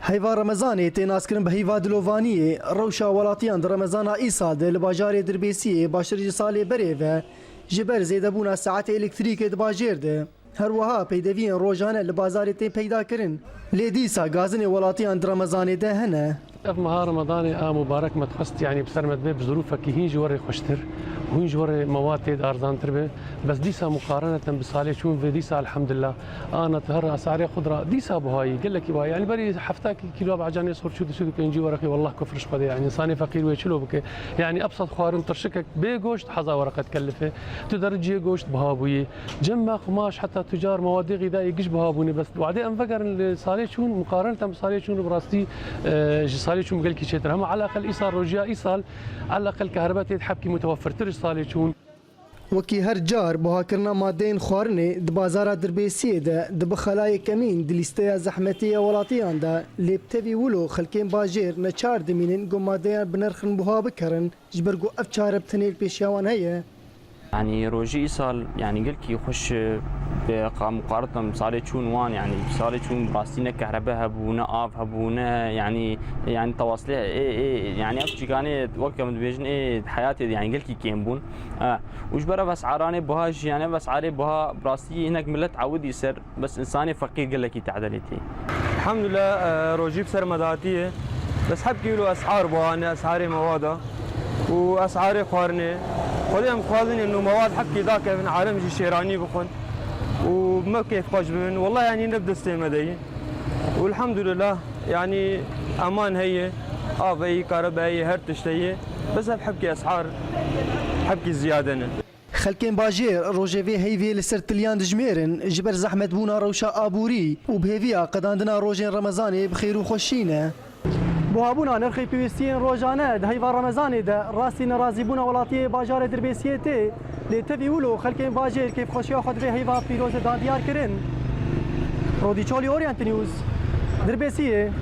هیوا رمضانی تناس کردن به هیوا دلوانی روشا ولاتیان در رمضان ایسال دل بازار دربیسی باشتر سال بری و جبر زیده بونا ساعت الکتریک دباجر ده هر وها پیدوین روزانه لبازار تی پیدا کردن لیدیسا گازن ولاتیان در رمضان ده هنه مها رمضاني مبارك ما تخصت يعني بسرمت به بظروفك هين جوري خوشتر وهين جوري مواد ارزان تربه بس ديسا مقارنه بصالح شون في ديسا الحمد لله انا تهر اسعار خضره ديسا بهاي قال لك بهاي يعني بري حفتك كيلو بعجان يصور شو كنجي ورقي والله كفرش قضيه يعني انساني فقير ويشلو بك يعني ابسط خوارم ترشكك بيغوشت حظا ورقه تكلفه تدرجي غوشت بهابوي جمع قماش حتى تجار مواد غذائيه قش بهابوني بس وبعدين انفكر صالح شون مقارنه بصالح شون براستي صالحون قال كي شتر هم على الاقل ايصال رجاء ايصال على الاقل كهرباء تحبكي متوفر ترش صالحون وكي هر جار بها كرنا مادين خوارني د بازار دربيسي ده د بخلاي كمين دليستيا زحمتيه ولاتيان ده اللي بتبي ولو خلكين باجير نچار دمينين قو مادين بنرخن بها بكرن جبرقو افچار بتنيل بيشاوان هي يعني روجي ايصال يعني قال كي يخش مقارنه صار شون وان يعني صار شون باستينا كهرباء هبونا اف هبونا يعني تواصليه يعني ابشي كان وقت من بيجن حياتي يعني قال كي كيمبون وش برا بس عراني بهاش يعني بس عاري بها براستي هناك ملت عود يسر بس انساني فقير قال لك تعدلتي الحمد لله روجي بسر مداتيه بس حب كيلو اسعار بها اسعار مواد واسعار خوارني خليهم خوازن انه مواد حكي ذاك من عالم الشيراني بخون وما كيف قاجبن والله يعني نبدا استمدين والحمد لله يعني امان هي هي كهرباء هي هرتشتي بس بحكي اسعار حكي زياده خلكين باجير روجيفي هيفي لسرتليان دجميرن جبر زحمت بونا روشا ابوري وبهيفيا قداندنا روجين رمضاني بخير وخشينه بوابونا نرخي بيوستين روجانه ده هيفا رمضاني ده راسي نرازي بونا ولاتي باجار دربيسيتي لتبي ولو خلكين باجير كيف خوشي اخذ في هيفا بيروز دان ديار كرن رودي تشولي اورينت نيوز دربيسيه